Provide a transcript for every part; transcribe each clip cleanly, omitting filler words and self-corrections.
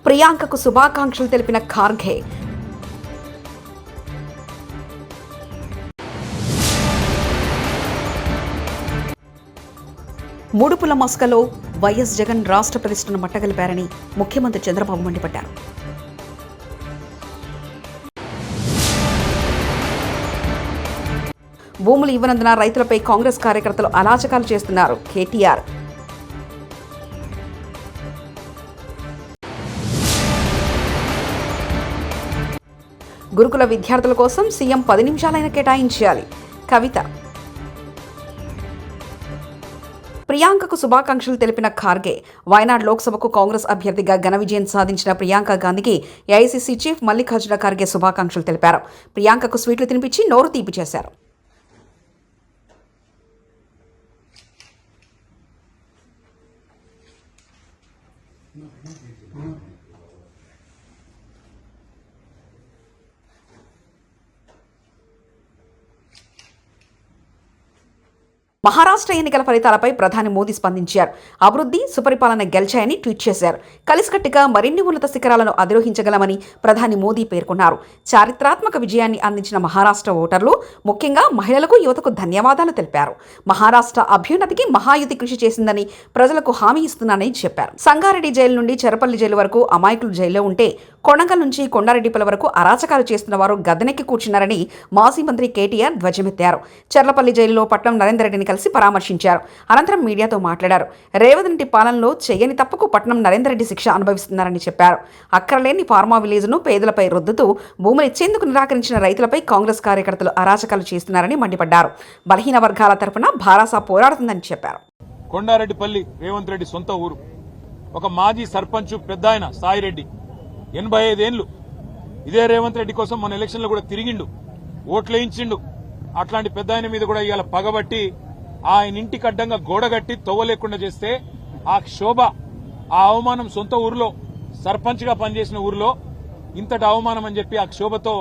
ప్రియాంకకు శుభాకాంక్షలు తెలిపిన ఖార్గే. ముడుపుల మస్కలో వైఎస్ జగన్ రాష్ట్ర ప్రతిష్టను మట్టగలిపారని ముఖ్యమంత్రి చంద్రబాబు మండిపడ్డారు. భూములు ఇవ్వనందున రైతులపై కాంగ్రెస్ కార్యకర్తలు అరాచకాలు చేస్తున్నారు కేటీఆర్. గురుకుల విద్యార్థుల కోసం సీఎం 10 నిమిషాలైనా కేటాయించాలి కవిత. ప్రియాంకకు శుభాకాంక్షలు తెలిపిన ఖార్గే. వయనాడ్ లోక్సభకు కాంగ్రెస్ అభ్యర్థిగా ఘన విజయం సాధించిన ప్రియాంక గాంధీకి ఏఐసీసీ చీఫ్ మల్లికార్జున ఖార్గే శుభాకాంక్షలు తెలిపారు. ప్రియాంకకు స్వీట్లు తినిపించి నోరు తీపి చేశారు. మహారాష్ట్ర ఎన్నికల ఫలితాలపై ప్రధాని మోదీ స్పందించారు. అభివృద్ధి, సుపరిపాలన గెలిచాయని ట్వీట్ చేశారు. కలిసికట్టుగా మరిన్ని ఉన్నత శిఖరాలను అధిరోహించగలమని ప్రధాని మోదీ పేర్కొన్నారు. చారిత్రాత్మక విజయాన్ని అందించిన మహారాష్ట్ర ఓటర్లు, ముఖ్యంగా మహిళలకు, యువతకు ధన్యవాదాలు తెలిపారు. మహారాష్ట్ర అభ్యున్నతికి మహాయుతి కృషి చేసిందని ప్రజలకు హామీ ఇస్తున్నానని చెప్పారు. సంగారెడ్డి జైలు నుండి చెరపల్లి జైలు వరకు అమాయకులు జైల్లో ఉంటే, కొడంగల్ నుంచి కొండారెడ్డిపల వరకు అరాచకాలు చేస్తున్న వారు గద్దెనెక్కి కూర్చున్నారని మాజీ మంత్రి కేటీఆర్ ధ్వజమెత్తారు. చర్లపల్లి జైలులో పట్నం నరేందర్ రెడ్డిని కలిసి పరామర్శించారు. అనంతరం మీడియాతో మాట్లాడారు. రేవంత్ రెడ్డి పాలనలో చేయని తప్పుకు పట్నం నరేందర్ రెడ్డి శిక్ష అనుభవిస్తున్నారని చెప్పారు. అక్కరలేని ఫార్మా విలేజ్ను పేదలపై రుద్దుతూ భూములు ఇచ్చేందుకు నిరాకరించిన రైతులపై కాంగ్రెస్ కార్యకర్తలు అరాచకాలు చేస్తున్నారని మండిపడ్డారు. బలహీన వర్గాల తరఫున భారాస పోరాడుతుందని చెప్పారు. కొండారెడ్డిపల్లి రేవంత్ రెడ్డి సొంత ఊరు. ఒక మాజీ సర్పంచ్ పెద్దాయన సాయిరెడ్డి 85 ఏళ్లు ఇదే రేవంత్ రెడ్డి కోసం మన ఎలక్షన్లో కూడా తిరిగిండు, ఓట్లేయించిండు. అట్లాంటి పెద్దాయన మీద కూడా ఇవాళ పగబట్టి ఆయన ఇంటికి అడ్డంగా గోడగట్టి తొవ్వ లేకుండా చేస్తే ఆ క్షోభ, ఆ అవమానం సొంత ఊరిలో సర్పంచ్ గా పనిచేసిన ఊరిలో ఇంతటి అవమానం అని చెప్పి ఆ క్షోభతో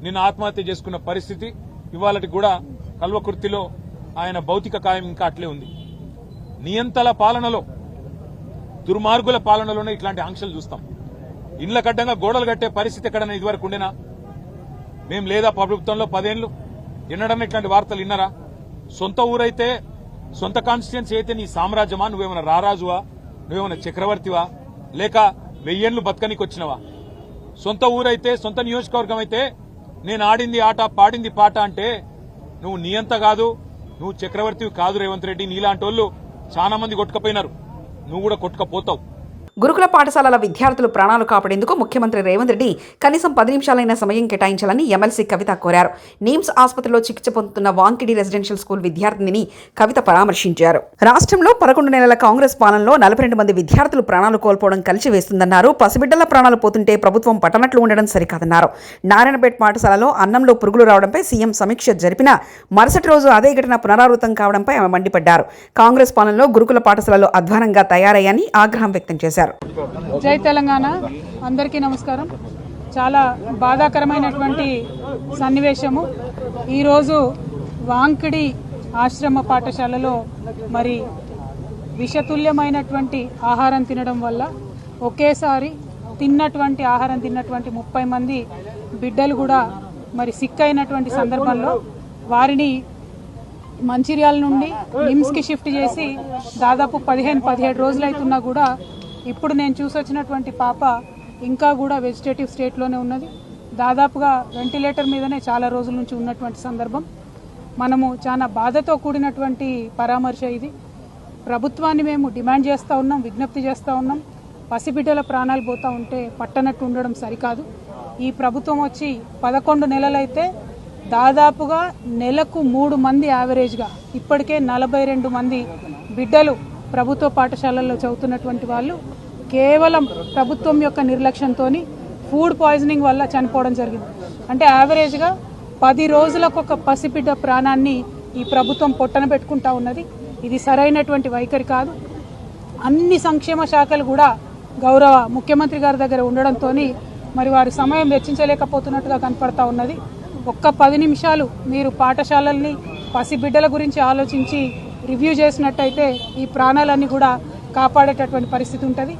నిన్న ఆత్మహత్య చేసుకున్న పరిస్థితి ఇవాళకి కూడా కల్వకుర్తిలో ఆయన భౌతిక కాయం ఇంకా అట్లే ఉంది. నియంతల పాలనలో, దుర్మార్గుల పాలనలోనే ఇట్లాంటి ఆంక్షలు చూస్తాం. ఇండ్ల కడ్డంగా గోడలు కట్టే పరిస్థితి ఎక్కడన్నా ఇదివరకు ఉండేనా? మేం లేదా ప్రభుత్వంలో 10 ఏళ్లు ఎన్నడన్నా ఇట్లాంటి వార్తలు విన్నారా? సొంత ఊరైతే, సొంత కాన్స్టిట్యున్సీ అయితే నీ సామ్రాజ్యమా? నువ్వేమైనా రారాజువా? నువ్వేమైనా చక్రవర్తివా? లేక 1000 ఏళ్లు బతకనికి వచ్చినవా? సొంత ఊరైతే, సొంత నియోజకవర్గం అయితే నేను ఆడింది ఆట, పాడింది పాట అంటే నువ్వు నియంత కాదు, నువ్వు చక్రవర్తివి కాదు రేవంత్ రెడ్డి. నీలాంటి వాళ్ళు చాలా మంది కొట్టుకపోయినారు, నువ్వు కూడా కొట్టుకపోతావు. గురుకుల పాఠశాలల విద్యార్థులు ప్రాణాలు కాపాడేందుకు ముఖ్యమంత్రి రేవంత్ రెడ్డి కనీసం 10 నిమిషాలైన సమయం కేటాయించాలని ఎమ్మెల్సీ కవిత కోరారు. నిమ్స్ ఆసుపత్రిలో చికిత్స పొందుతున్న వాంకిడి రెసిడెన్షియల్ స్కూల్ విద్యార్థినిని కవిత పరామర్శించారు. రాష్ట్రంలో 11 నెలల కాంగ్రెస్ పాలనలో 42 మంది విద్యార్థులు ప్రాణాలు కోల్పోవడం కలిసివేస్తుందన్నారు. పసిబిడ్డల ప్రాణాలు పోతుంటే ప్రభుత్వం పట్టనట్లు ఉండడం సరికాదన్నారు. నారాయణపేట పాఠశాలలో అన్నంలో పురుగులు రావడంపై సీఎం సమీక్ష జరిపినా మరుసటి రోజు అదే ఘటన పునరావృతం కావడంపై ఆమె మండిపడ్డారు. కాంగ్రెస్ పాలనలో గురుకుల పాఠశాలలు అధ్వానంగా తయారయ్యాయని ఆగ్రహం వ్యక్తం చేశారు. జై తెలంగాణ. అందరికీ నమస్కారం. చాలా బాధాకరమైనటువంటి సన్నివేశము. ఈరోజు వాంకిడి ఆశ్రమ పాఠశాలలో మరి విషతుల్యమైనటువంటి ఆహారం తినడం వల్ల ఒకేసారి ఆహారం తిన్నటువంటి 30 మంది బిడ్డలు కూడా మరి సిక్ అయినటువంటి సందర్భంలో వారిని మంచిర్యాల నుండి నిమ్స్కి షిఫ్ట్ చేసి దాదాపు 15-17 రోజులు అవుతున్నా కూడా ఇప్పుడు నేను చూసొచ్చినటువంటి పాప ఇంకా కూడా వెజిటేటివ్ స్టేట్లోనే ఉన్నది. దాదాపుగా వెంటిలేటర్ మీదనే చాలా రోజుల నుంచి ఉన్నటువంటి సందర్భం. మనము చాలా బాధతో కూడినటువంటి పరామర్శ ఇది. ప్రభుత్వాన్ని మేము డిమాండ్ చేస్తూ ఉన్నాం, విజ్ఞప్తి చేస్తూ ఉన్నాం. పసిబిడ్డల ప్రాణాలు పోతూ ఉంటే పట్టనట్టు ఉండడం సరికాదు. ఈ ప్రభుత్వం వచ్చి 11 నెలలైతే దాదాపుగా నెలకు 3 మంది యావరేజ్గా ఇప్పటికే 42 మంది బిడ్డలు ప్రభుత్వ పాఠశాలల్లో చదువుతున్నటువంటి వాళ్ళు కేవలం ప్రభుత్వం యొక్క నిర్లక్ష్యంతో ఫుడ్ పాయిజనింగ్ వల్ల చనిపోవడం జరిగింది. అంటే యావరేజ్గా 10 రోజులకు ఒక పసిబిడ్డ ప్రాణాన్ని ఈ ప్రభుత్వం పొట్టన పెట్టుకుంటా ఉన్నది. ఇది సరైనటువంటి వైఖరి కాదు. అన్ని సంక్షేమ శాఖలు కూడా గౌరవ ముఖ్యమంత్రి గారి దగ్గర ఉండడంతో మరి వారి సమయం వెచ్చించలేకపోతున్నట్టుగా కనపడతా ఉన్నది. ఒక్క 10 నిమిషాలు మీరు పాఠశాలల్ని, పసిబిడ్డల గురించి ఆలోచించి రివ్యూ చేసినట్టయితే ఈ ప్రాణాలన్నీ కూడా కాపాడేటటువంటి పరిస్థితి ఉంటుంది.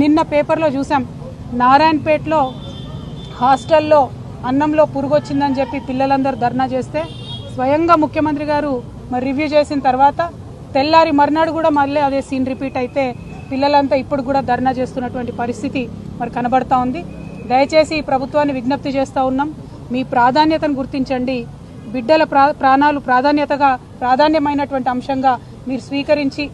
నిన్న పేపర్లో చూసాం, నారాయణపేటలో హాస్టల్లో అన్నంలో పురుగొచ్చిందని చెప్పి పిల్లలందరూ ధర్నా చేస్తే స్వయంగా ముఖ్యమంత్రి గారు మరి రివ్యూ చేసిన తర్వాత తెల్లారి మర్నాడు కూడా మళ్ళీ అదే సీన్ రిపీట్ అయితే పిల్లలంతా ఇప్పుడు కూడా ధర్నా చేస్తున్నటువంటి పరిస్థితి మరి కనబడతా ఉంది. దయచేసి ఈ ప్రభుత్వాన్ని విజ్ఞప్తి చేస్తూ ఉన్నాం, మీ ప్రాధాన్యతను గుర్తించండి. బిడ్డల ప్రాణాలు ప్రాధాన్యమైనటువంటి అంశంగా మీరు స్వీకరించి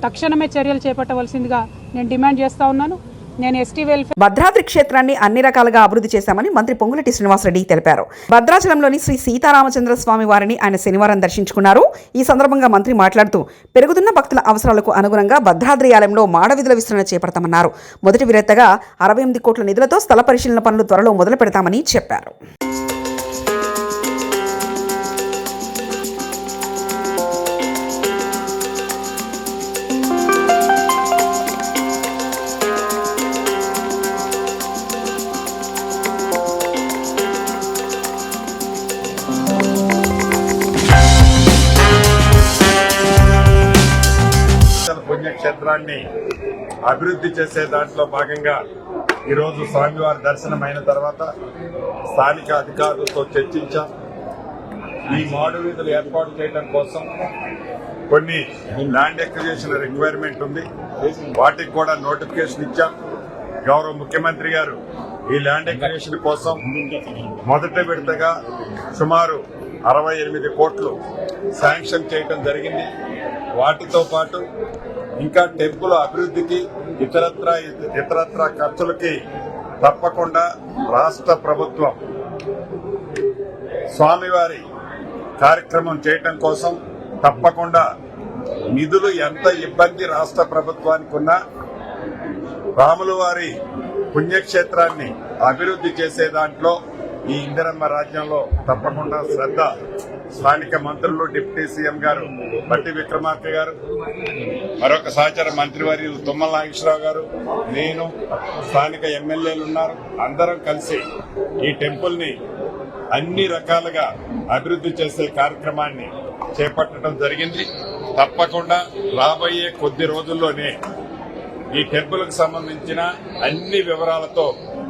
తక్షణమే చర్యలు చేపట్టవలసిందిగా నేను డిమాండ్ చేస్తూ ఉన్నాను. నేను ఎస్టీ వెల్ఫేర్ భద్రాద్రి క్షేత్రాన్ని అన్ని రకాలుగా అభివృద్ధి చేశామని మంత్రి పొంగులేటి శ్రీనివాసరెడ్డి తెలిపారు. భద్రాచలంలోని శ్రీ సీతారామచంద్ర స్వామి వారిని ఆయన శనివారం దర్శించుకున్నారు. ఈ సందర్భంగా మంత్రి మాట్లాడుతూ పెరుగుతున్న భక్తుల అవసరాలకు అనుగుణంగా భద్రాద్రి ఆలయంలో మాడవీధుల విస్తరణ చేపడతామన్నారు. మొదటి విడతగా 68 కోట్ల నిధులతో స్థల పరిశీలన పనులు త్వరలో మొదలు పెడతామని చెప్పారు. పుణ్యక్షేత్రాన్ని అభివృద్ధి చేసే దాంట్లో భాగంగా ఈరోజు స్వామివారి దర్శనం అయిన తర్వాత స్థానిక అధికారులతో చర్చించాం. ఈ మాడు వీధులు ఏర్పాటు చేయడం కోసం కొన్ని ల్యాండ్ ఎక్విజిషన్ రిక్వైర్మెంట్ ఉంది, వాటికి కూడా నోటిఫికేషన్ ఇచ్చాం. గౌరవ ముఖ్యమంత్రి గారు ఈ ల్యాండ్ ఎక్విజిషన్ కోసం మొదటి విడతగా సుమారు 68 కోట్లు శాంక్షన్ చేయడం జరిగింది. వాటితో పాటు ఇంకా టెంపుల్ అభివృద్ధికి ఇతరత్ర ఖర్చులకి తప్పకుండా రాష్ట్ర ప్రభుత్వం స్వామివారి కార్యక్రమం చేయటం కోసం తప్పకుండా నిధులు ఎంత ఇబ్బంది రాష్ట్ర ప్రభుత్వానికి ఉన్నా రాముల వారి పుణ్యక్షేత్రాన్ని అభివృద్ధి చేసే దాంట్లో ఈ ఇందిరమ్మ రాజ్యంలో తప్పకుండా శ్రద్ధ స్థానిక మంత్రులు, డిప్యూటీ సీఎం గారు బట్టి విక్రమార్క గారు, మరొక సహచర మంత్రివర్యులు తుమ్మల నాగేశ్వరరావు గారు, నేను, స్థానిక ఎమ్మెల్యేలు ఉన్నారు. అందరం కలిసి ఈ టెంపుల్ ని అన్ని రకాలుగా అభివృద్ధి చేసే కార్యక్రమాన్ని చేపట్టడం జరిగింది. తప్పకుండా రాబోయే కొద్ది రోజుల్లోనే ఈ టెంపుల్ కు సంబంధించిన అన్ని వివరాలతో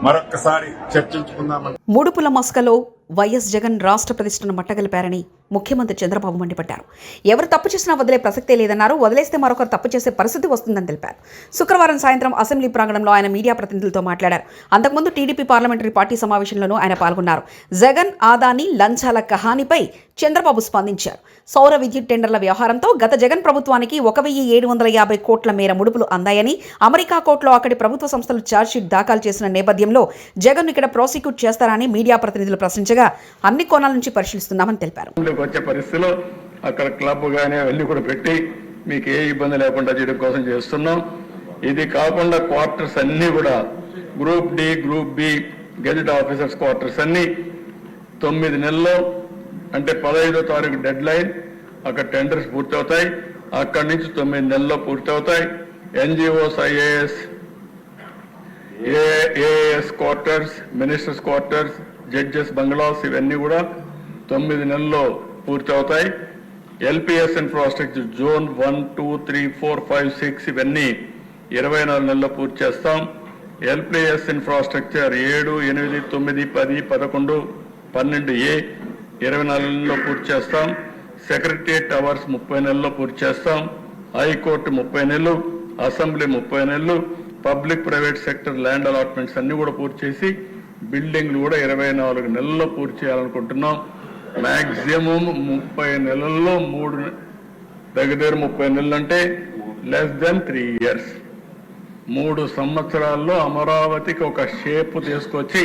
మరొక్కసారి చర్చించుకుందామని. మూడుపుల మస్కలో వైఎస్ జగన్ రాష్ట్ర ప్రతిష్టను మట్టగలిపారని ముఖ్యమంత్రి చంద్రబాబు మండిపడ్డారు. ఎవరు తప్పు చేసినా వదిలే ప్రసక్తే లేదన్నారు. వదిలేస్తే మరొకరు తప్పు చేసే పరిస్థితి వస్తుందని తెలిపారు. శుక్రవారం సాయంత్రం అసెంబ్లీ ప్రాంగణంలో ఆయన మీడియా ప్రతినిధులతో మాట్లాడారు. అంతకుముందు టీడీపీ పార్లమెంటరీ పార్టీ సమావేశంలోనూ ఆయన పాల్గొన్నారు. జగన్ ఆదాని లంచాల కహానీపై చంద్రబాబు స్పందించారు. సౌర విద్యుత్ టెండర్ల వ్యవహారంతో గత జగన్ ప్రభుత్వానికి 1750 కోట్ల మేర ముడుపులు అందాయని అమెరికా కోర్టులో అక్కడి ప్రభుత్వ సంస్థలు ఛార్జ్షీట్ దాఖలు చేసిన నేపథ్యంలో జగన్ ఇక్కడ ప్రాసిక్యూట్ చేస్తారని మీడియా ప్రతినిధులు ప్రశ్నించగా అన్ని కోణాల నుంచి పరిశీలిస్తున్నామని తెలిపారు. వచ్చే పరిస్థితిలో అక్కడ క్లబ్ గానే వెళ్ళి కూడా పెట్టి మీకు ఏ ఇబ్బంది లేకుండా చేయడం కోసం చేస్తున్నాం. ఇది కాకుండా క్వార్టర్స్ అన్ని కూడా group D, group B gazette officers quarters అన్ని 9 నెలల్లో, అంటే 15వ తారీఖు డెడ్ లైన్, అక్కడ టెండర్స్ పూర్తవుతాయి. అక్కడి నుంచి 9 నెలల్లో పూర్తవుతాయి. NGOs, AAS quarters, ministers quarters, judges bungalows ఇవన్నీ కూడా 9 నెలల్లో పూర్తవుతాయి. ఎల్పిఎస్ ఇన్ఫ్రాస్ట్రక్చర్ జోన్ 1, 2, 3, 4, 5, 6 ఇవన్నీ 24 నెలల్లో పూర్తి చేస్తాం. ఎల్పిఎస్ ఇన్ఫ్రాస్ట్రక్చర్ 7, 8, 9, 10, 11, 12A 24 నెలల్లో పూర్తి చేస్తాం. సెక్రటరియట్ టవర్స్ 30 నెలల్లో పూర్తి చేస్తాం. హైకోర్టు 30 నెలలు, అసెంబ్లీ 30 నెలలు, public private sector land allotments అన్ని కూడా పూర్తి చేసి బిల్డింగ్లు కూడా 24 నెలల్లో పూర్తి చేయాలనుకుంటున్నాం. మాక్సిమం 30 నెలల్లో దగ్గర 30 నెలలు అంటే లెస్ దెన్ 3 years. 3 సంవత్సరాల్లో అమరావతికి ఒక షేప్ తీసుకొచ్చి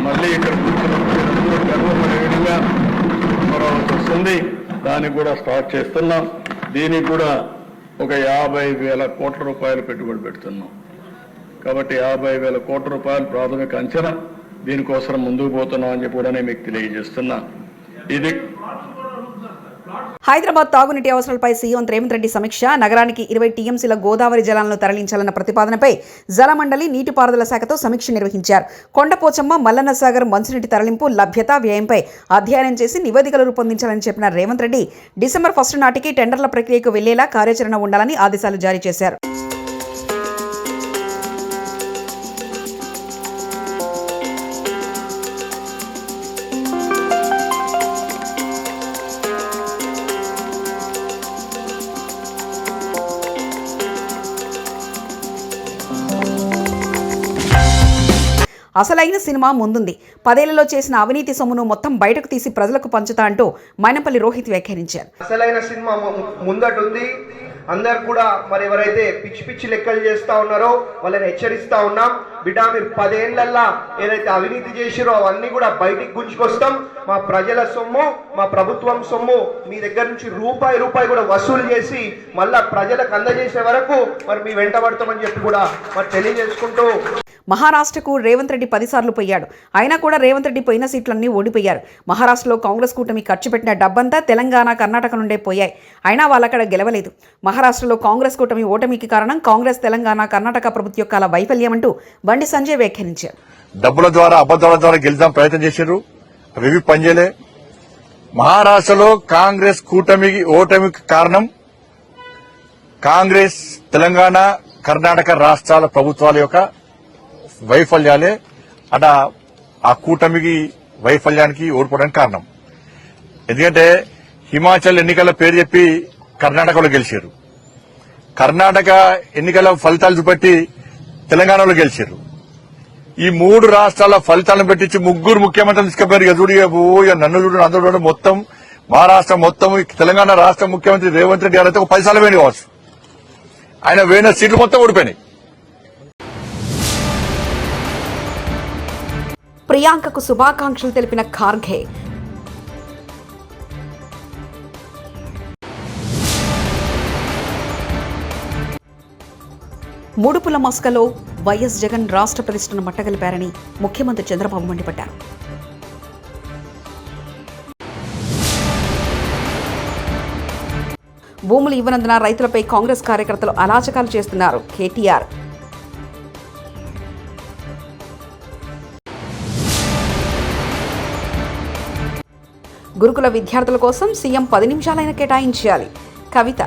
మళ్ళీ ఇక్కడ కూర్చున్న గర్వపడేవిధంగా అమరావతి వస్తుంది. దానికి కూడా స్టార్ట్ చేస్తున్నాం. దీనికి కూడా ఒక 50,000 కోట్ల రూపాయలు పెట్టుబడి పెడుతున్నాం. కాబట్టి 50,000 కోట్ల రూపాయలు ప్రాథమిక అంచనా. దీనికోసం ముందుకు పోతున్నాం అని చెప్పి కూడా నేను మీకు తెలియజేస్తున్నా. ఇది హైదరాబాద్ తాగునీటి అవసరాలపై సీఎం రేవంత్ రెడ్డి సమీక్ష. నగరానికి 20 టీఎంసీల గోదావరి జలాలను తరలించాలన్న ప్రతిపాదనపై జలమండలి, నీటిపారుదల శాఖతో సమీక్ష నిర్వహించారు. కొండపోచమ్మ, మల్లన్న సాగర్ మంచినీటి తరలింపు లభ్యత, వ్యయంపై అధ్యయనం చేసి నివేదికలు రూపొందించాలని చెప్పిన రేవంత్ రెడ్డి డిసెంబర్ 1 నాటికి టెండర్ల ప్రక్రియకు వెళ్లేలా కార్యాచరణ ఉండాలని ఆదేశాలు జారీ చేశారు. అసలైన సినిమా ముందుంది. 10 ఏళ్లలో చేసిన అవినీతి సొమ్మును మొత్తం బయటకు తీసి ప్రజలకు పంచుతా అంటూ మైనంపల్లి రోహిత్ వ్యాఖ్యానించారు. అసలైన సినిమా ముందటుంది. అందరు కూడా మరి ఎవరైతే పిచ్చి పిచ్చి లెక్కలు చేస్తా ఉన్నారో వాళ్ళని హెచ్చరిస్తా ఉన్నాం. బిడ్డ, మీరు 10 ఏళ్లల్లా ఏదైతే అవినీతి చేసిరో అవన్నీ కూడా బయటికి గుంజుకొస్తాం. మా ప్రజల సొమ్ము, మా ప్రభుత్వం సొమ్ము మీ దగ్గర నుంచి రూపాయి కూడా వసూలు చేసి మళ్ళా ప్రజలకు అందజేసే వరకు మరి మీ వెంట పడతామని చెప్పి కూడా మరి తెలియజేసుకుంటూ, మహారాష్ట్రకు రేవంత్ రెడ్డి 10 సార్లు పోయాడు. అయినా కూడా రేవంత్ రెడ్డి పోయిన సీట్లన్నీ ఓడిపోయారు. మహారాష్ట్రలో కాంగ్రెస్ కూటమి ఖర్చు పెట్టిన డబ్బంతా తెలంగాణ, కర్ణాటక నుండే పోయాయి. అయినా వాళ్ళక్కడ గెలవలేదు. మహారాష్ట్రలో కాంగ్రెస్ కూటమి ఓటమికి కారణం కాంగ్రెస్, తెలంగాణ, కర్ణాటక ప్రభుత్వాల వైఫల్యం అంటూ బండి సంజయ్ వ్యాఖ్యానించారు. డబ్బుల ద్వారా, అబద్దాల ద్వారా గెలిచాం ప్రయత్నం చేశారు, అవి పనిచేయలే. మహారాష్ట్రలో కాంగ్రెస్ కూటమికి ఓటమికి కారణం కాంగ్రెస్, తెలంగాణ, కర్ణాటక రాష్ట్రాల ప్రభుత్వాల యొక్క వైఫల్యాలే. అట ఆ కూటమికి వైఫల్యానికి ఓడిపోవడానికి కారణం. ఎందుకంటే హిమాచల్ ఎన్నికల పేరు చెప్పి కర్ణాటకలో గెలిచారు, కర్ణాటక ఎన్నికల ఫలితాలు చూపెట్టి తెలంగాణలో గెలిచారు. ఈ 3 రాష్ట్రాల ఫలితాలను పెట్టించి 3 ముఖ్యమంత్రులు తీసుకుపోయారు. ఇక నన్ను చూడు, అందరూ చూడు, మొత్తం మహారాష్ట్ర మొత్తం తెలంగాణ రాష్ట్ర ముఖ్యమంత్రి రేవంత్ రెడ్డి గారు అయితే ఒక 10 సార్లు వేణి కావచ్చు. ఆయన వేయిన సీట్లు మొత్తం ఓడిపోయినాయి. ప్రియాంకకు శుభాకాంక్షలు తెలిపిన ఖార్గే. మూడుపుల మస్కలో వైఎస్ జగన్ రాష్ట్ర ప్రతిష్టను మట్టగలిపారని ముఖ్యమంత్రి చంద్రబాబు మండిపడ్డారు. భూములు ఇవ్వనందున రైతులపై కాంగ్రెస్ కార్యకర్తలు అరాచకాలు చేస్తున్నారు కేటీఆర్. గురుకుల విద్యార్థుల కోసం సీఎం 10 నిమిషాలైనా కేటాయించాలి కవిత.